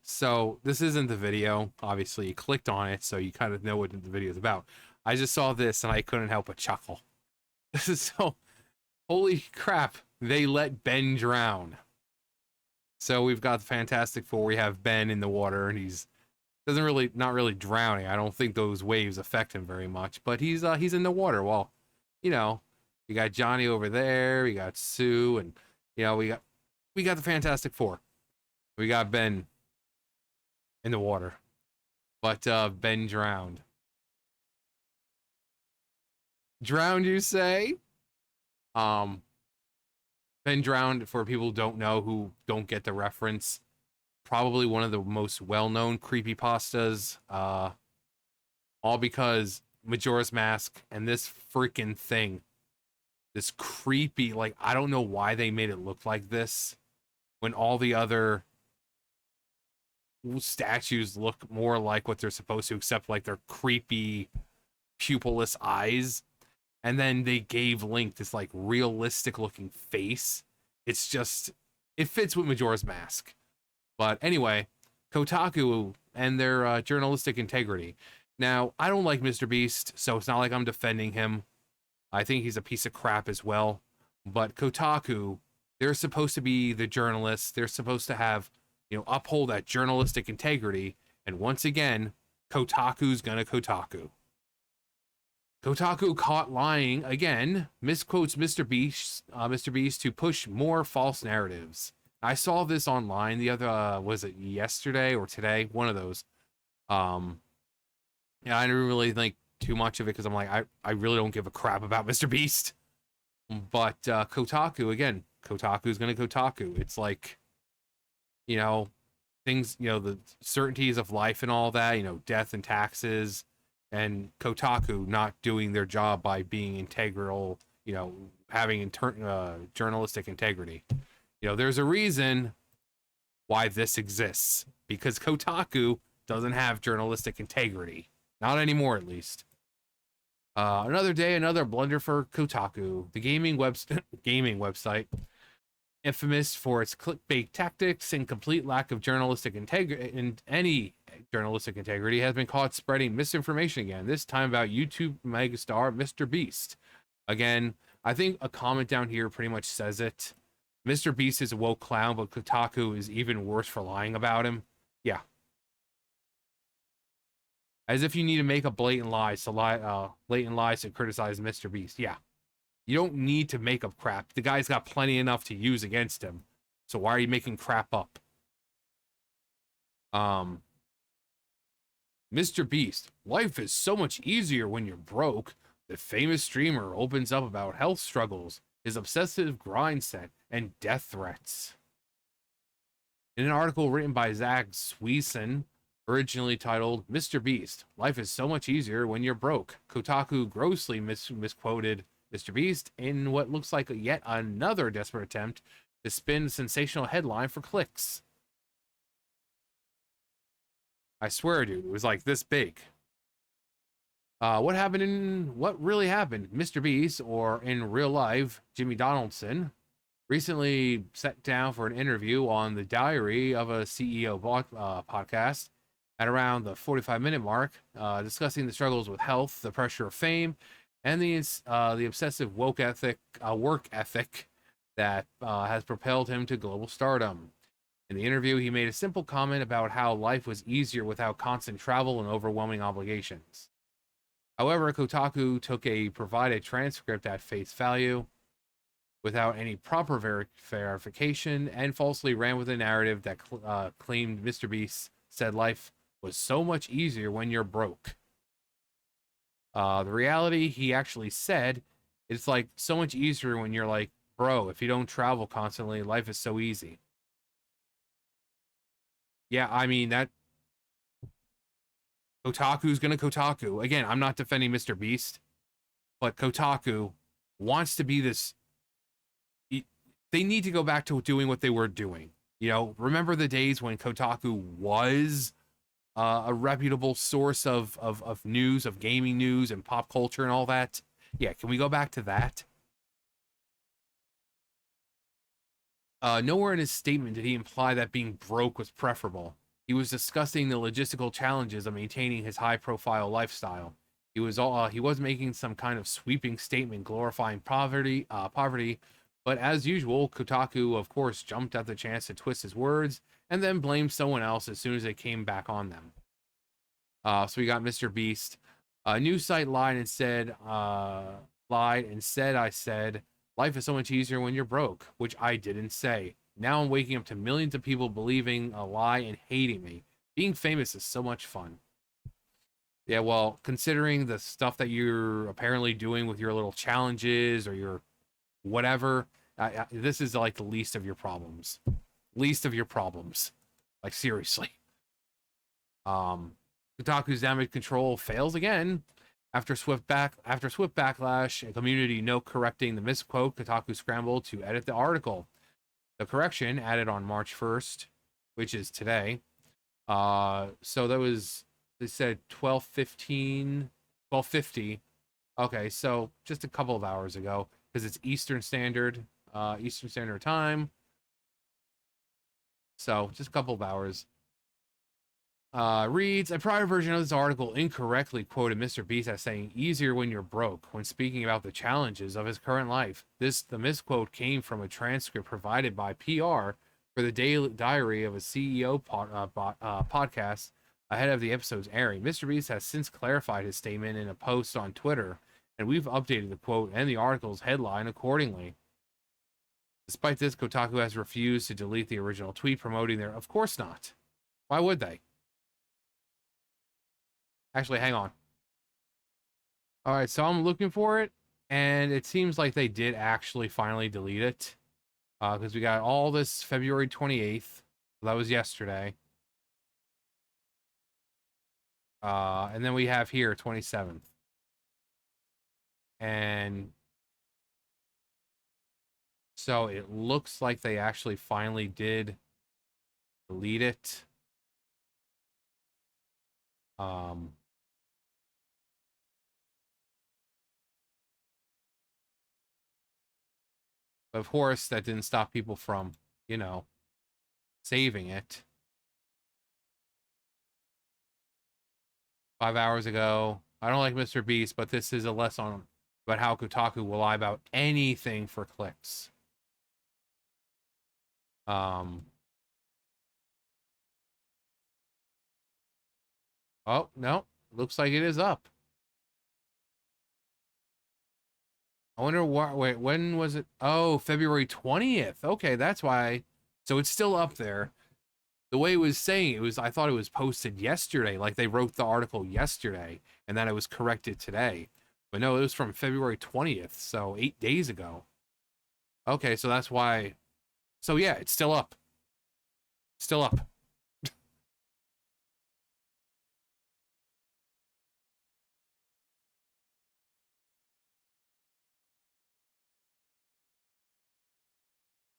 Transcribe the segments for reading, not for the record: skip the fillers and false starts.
So this isn't the video. Obviously, you clicked on it, so you kind of know what the video is about. I just saw this and I couldn't help but chuckle. This is so holy crap! They let Ben drown. So we've got the Fantastic Four. We have Ben in the water, and he's doesn't really not really drowning. I don't think those waves affect him very much, but he's in the water. Well, you know, you got Johnny over there. We got Sue, and we got the Fantastic Four. We got Ben in the water, but Ben drowned. Drowned, you say? Um, Ben drowned. For people who don't know, who don't get the reference, probably one of the most well-known creepypastas. All because Majora's Mask and this freaking thing, this creepy, like, I don't know why they made it look like this when all the other statues look more like what they're supposed to, except like their creepy pupilless eyes. And then they gave Link this like realistic looking face. It's just, it fits with Majora's Mask. But anyway, Kotaku and their journalistic integrity. Now, I don't like MrBeast, so it's not like I'm defending him. I think he's a piece of crap as well. But Kotaku, they're supposed to be the journalists. They're supposed to have, uphold that journalistic integrity. And once again, Kotaku's gonna Kotaku. Kotaku caught lying again, misquotes MrBeast to push more false narratives. I saw this online the other, was it yesterday or today? One of those. Yeah, I didn't really think too much of it because I'm like, I really don't give a crap about MrBeast. But Kotaku, again, Kotaku's gonna Kotaku. It's like, things, the certainties of life and all that, death and taxes, and Kotaku not doing their job by being integral, having journalistic integrity. There's a reason why this exists, because Kotaku doesn't have journalistic integrity. Not anymore, at least. Another day, another blunder for Kotaku, the gaming website, infamous for its clickbait tactics and complete lack of journalistic integrity. And any journalistic integrity has been caught spreading misinformation again. This time about YouTube megastar MrBeast. Again, I think a comment down here pretty much says it. MrBeast is a woke clown, but Kotaku is even worse for lying about him. Yeah. As if you need to make a blatant lies to criticize MrBeast. Yeah. You don't need to make up crap. The guy's got plenty enough to use against him. So why are you making crap up? MrBeast, life is so much easier when you're broke. The famous streamer opens up about health struggles, his obsessive grind set, and death threats. In an article written by Zach Sweeson, originally titled MrBeast, life is so much easier when you're broke, Kotaku grossly misquoted MrBeast in what looks like yet another desperate attempt to spin a sensational headline for clicks. I swear, dude, it was like this big. What really happened? MrBeast, or in real life, Jimmy Donaldson, recently sat down for an interview on the Diary of a CEO podcast at around the 45-minute mark, discussing the struggles with health, the pressure of fame, and the obsessive work ethic that has propelled him to global stardom. In the interview, he made a simple comment about how life was easier without constant travel and overwhelming obligations. However, Kotaku took a provided transcript at face value without any proper verification and falsely ran with a narrative that claimed MrBeast said life was so much easier when you're broke. The reality, he actually said, it's like so much easier when you're like, bro, if you don't travel constantly, life is so easy. Yeah, I mean, that Kotaku's gonna Kotaku. Again, I'm not defending MrBeast, but Kotaku wants to be this. They need to go back to doing what they were doing. Remember the days when Kotaku was a reputable source of news, of gaming news and pop culture and all that? Yeah, can we go back to that? Nowhere in his statement did he imply that being broke was preferable. He was discussing the logistical challenges of maintaining his high-profile lifestyle. He was making some kind of sweeping statement glorifying poverty, but as usual, Kotaku of course jumped at the chance to twist his words and then blamed someone else as soon as it came back on them. So we got MrBeast. A news site lied and said I said life is so much easier when you're broke, which I didn't say. Now I'm waking up to millions of people believing a lie and hating me. Being famous is so much fun. Yeah, well, considering the stuff that you're apparently doing with your little challenges or your whatever, this is like the least of your problems. Least of your problems. Like, seriously. Kotaku's damage control fails again. After swift backlash and community note correcting the misquote, Kotaku scrambled to edit the article. The correction added on March 1st, which is today. So that was, they said 12:50. Okay, so just a couple of hours ago, because it's Eastern Standard Time. So just a couple of hours. Reads, a prior version of this article incorrectly quoted MrBeast as saying easier when you're broke when speaking about the challenges of his current life. The misquote came from a transcript provided by PR for the daily diary of a CEO podcast ahead of the episode's airing. MrBeast has since clarified his statement in a post on Twitter, and we've updated the quote and the article's headline accordingly. Despite this, Kotaku has refused to delete the original tweet promoting their... Of course not. Why would they? Actually, hang on. All right, so I'm looking for it, and it seems like they did actually finally delete it. Because we got all this February 28th. That was yesterday. And then we have here 27th. And so it looks like they actually finally did delete it. But of course, that didn't stop people from, you know, saving it. 5 hours ago. I don't like MrBeast, but this is a lesson about how Kotaku will lie about anything for clicks. Oh, no. Looks like it is up. I wonder what, wait, when was it? Oh, February 20th. Okay, that's why. So it's still up there. The way it was saying it was, I thought it was posted yesterday, like they wrote the article yesterday, and then it was corrected today. But no, it was from February 20th, so 8 days ago. Okay, so that's why. So yeah, it's still up. Still up.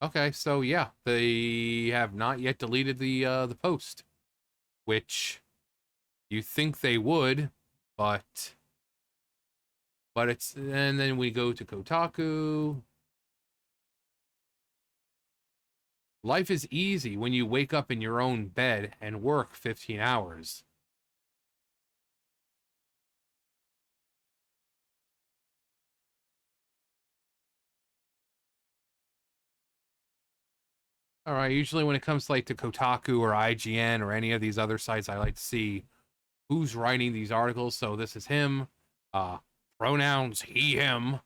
Okay, so yeah, they have not yet deleted the post, which you think they would, but it's, and then we go to Kotaku. Life is easy when you wake up in your own bed and work 15 hours. All right, usually when it comes like to Kotaku or IGN or any of these other sites, I like to see who's writing these articles. So this is him. Pronouns he, him.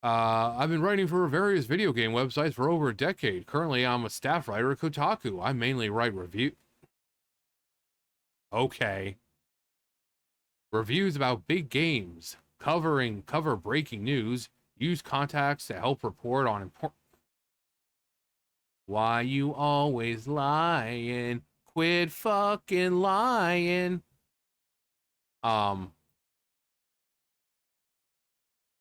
I've been writing for various video game websites for over a decade. Currently, I'm a staff writer at Kotaku. I mainly write Okay. Reviews about big games, cover breaking news, use contacts to help report on important... Why you always lying? Quit fucking lying. You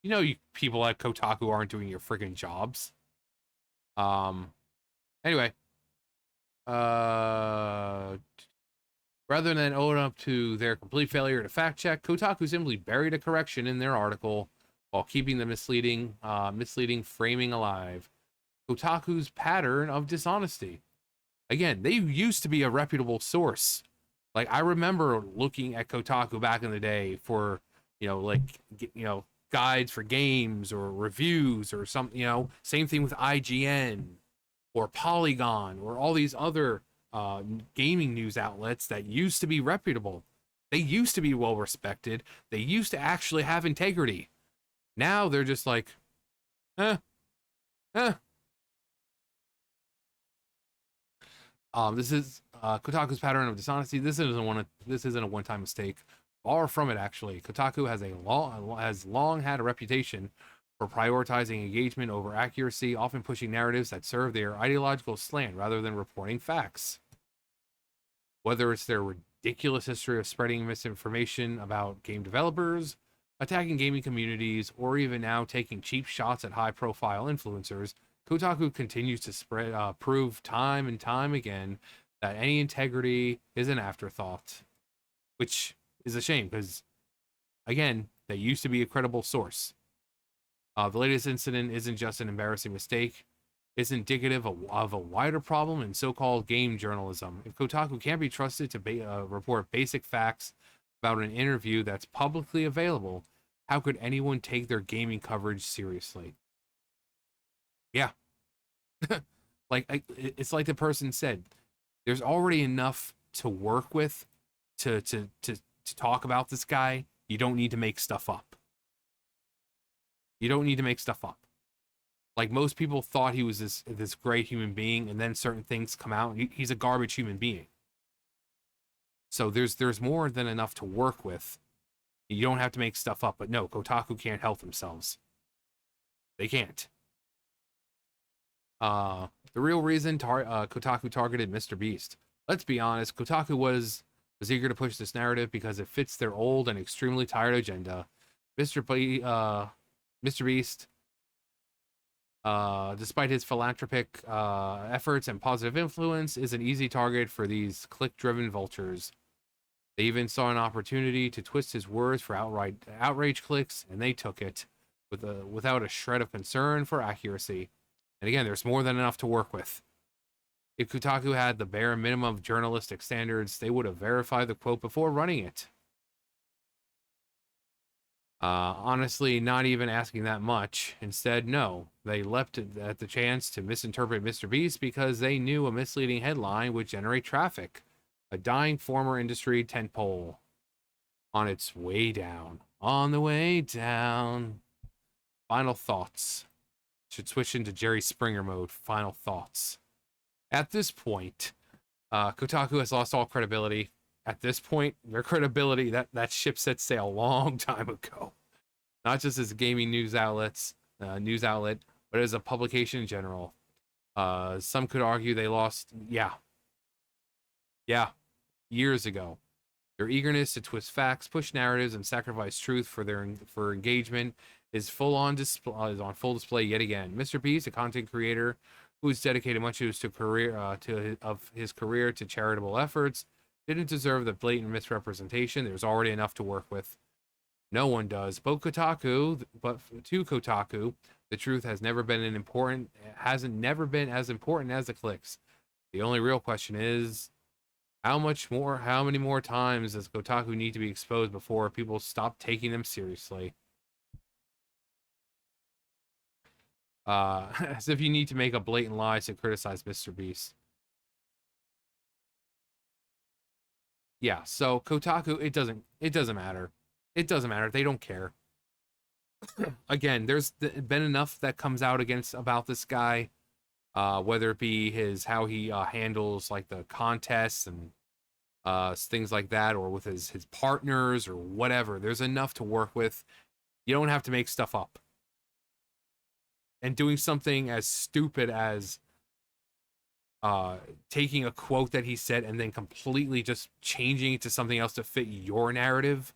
know, you people at Kotaku aren't doing your freaking jobs. Anyway, rather than own up to their complete failure to fact check, Kotaku simply buried a correction in their article while keeping the misleading framing alive. Kotaku's pattern of dishonesty. Again, they used to be a reputable source. Like I remember looking at Kotaku back in the day for, like guides for games or reviews or something, same thing with IGN or Polygon or all these other gaming news outlets that used to be reputable. They used to be well respected. They used to actually have integrity. Now they're just like, eh, eh. This is Kotaku's pattern of dishonesty. This isn't a one-time mistake. Far from it, actually. Kotaku has long had a reputation for prioritizing engagement over accuracy, often pushing narratives that serve their ideological slant rather than reporting facts. Whether it's their ridiculous history of spreading misinformation about game developers, attacking gaming communities, or even now taking cheap shots at high-profile influencers, Kotaku continues to prove time and time again that any integrity is an afterthought, which is a shame because, again, they used to be a credible source. The latest incident isn't just an embarrassing mistake. It's indicative of a wider problem in so-called game journalism. If Kotaku can't be trusted to report basic facts about an interview that's publicly available, how could anyone take their gaming coverage seriously? Yeah. It's like the person said, there's already enough to work with to talk about this guy. You don't need to make stuff up. You don't need to make stuff up. Like most people thought he was this great human being, and then certain things come out. He's a garbage human being. So there's more than enough to work with. You don't have to make stuff up. But no, Kotaku can't help themselves. They can't. The real reason Kotaku targeted MrBeast. Let's be honest, Kotaku was eager to push this narrative because it fits their old and extremely tired agenda. MrBeast, despite his philanthropic efforts and positive influence, is an easy target for these click-driven vultures. They even saw an opportunity to twist his words for outright outrage clicks, and they took it without a shred of concern for accuracy. And again, there's more than enough to work with. If Kotaku had the bare minimum of journalistic standards, they would have verified the quote before running it. Honestly, not even asking that much. Instead, no. They leapt at the chance to misinterpret MrBeast because they knew a misleading headline would generate traffic. A dying former industry tentpole. On its way down. On the way down. Final thoughts. Should switch into Jerry Springer mode. Final thoughts. At this point, Kotaku has lost all credibility. At this point, their credibility, that ship set sail a long time ago. Not just as a gaming news outlet, but as a publication in general. Some could argue they lost, years ago. Their eagerness to twist facts, push narratives, and sacrifice truth for engagement is on full display yet again. MrBeast, a content creator who's dedicated much of his career to charitable efforts, didn't deserve the blatant misrepresentation. There's already enough to work with. No one does. But to Kotaku, the truth hasn't never been as important as the clicks. The only real question is, how many more times does Kotaku need to be exposed before people stop taking them seriously? As if you need to make a blatant lie to criticize MrBeast. Yeah, so Kotaku, it doesn't matter. It doesn't matter. They don't care. Again, there's been enough that comes out about this guy, whether it be how he handles like the contests and things like that, or with his partners or whatever. There's enough to work with. You don't have to make stuff up. And doing something as stupid as taking a quote that he said and then completely just changing it to something else to fit your narrative.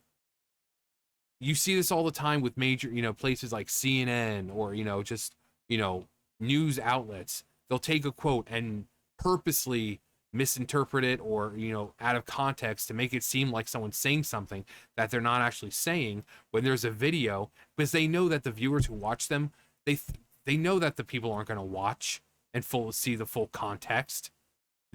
You see this all the time with major, places like CNN or, just, news outlets. They'll take a quote and purposely misinterpret it or, out of context to make it seem like someone's saying something that they're not actually saying when there's a video, because they know that the viewers who watch them, they know that the people aren't going to watch and see the full context.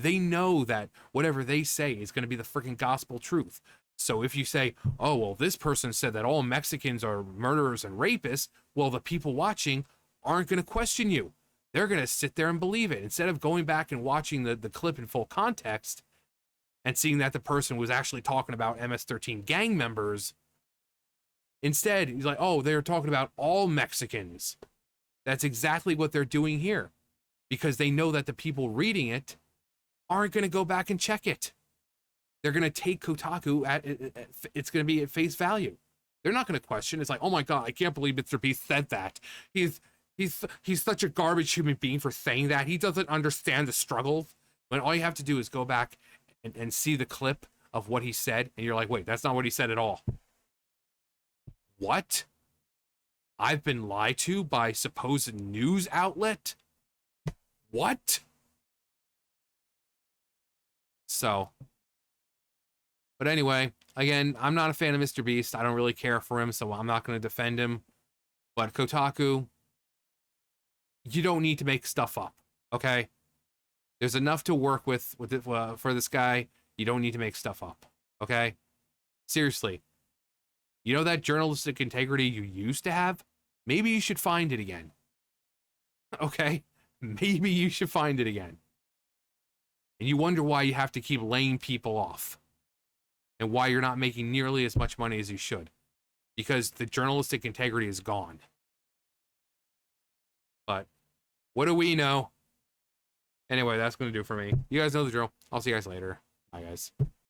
They know that whatever they say is going to be the freaking gospel truth. So if you say, oh, well, this person said that all Mexicans are murderers and rapists, well, the people watching aren't going to question you. They're going to sit there and believe it. Instead of going back and watching the clip in full context and seeing that the person was actually talking about MS-13 gang members, instead, he's like, oh, they're talking about all Mexicans. That's exactly what they're doing here, because they know that the people reading it aren't going to go back and check it. They're going to take Kotaku at it's going to be at face value. They're not going to question. It's like, oh my God, I can't believe MrBeast said that. He's such a garbage human being for saying that. He doesn't understand the struggle. When all you have to do is go back and see the clip of what he said, and you're like, wait, that's not what he said at all. What? I've been lied to by supposed news outlet? What? So, but anyway, again, I'm not a fan of MrBeast. I don't really care for him, so I'm not going to defend him. But Kotaku, you don't need to make stuff up, okay? There's enough to work with it, for this guy. You don't need to make stuff up, okay? Seriously. You know that journalistic integrity you used to have? Maybe you should find it again. Okay? Maybe you should find it again. And you wonder why you have to keep laying people off. And why you're not making nearly as much money as you should. Because the journalistic integrity is gone. But what do we know? Anyway, that's going to do for me. You guys know the drill. I'll see you guys later. Bye, guys.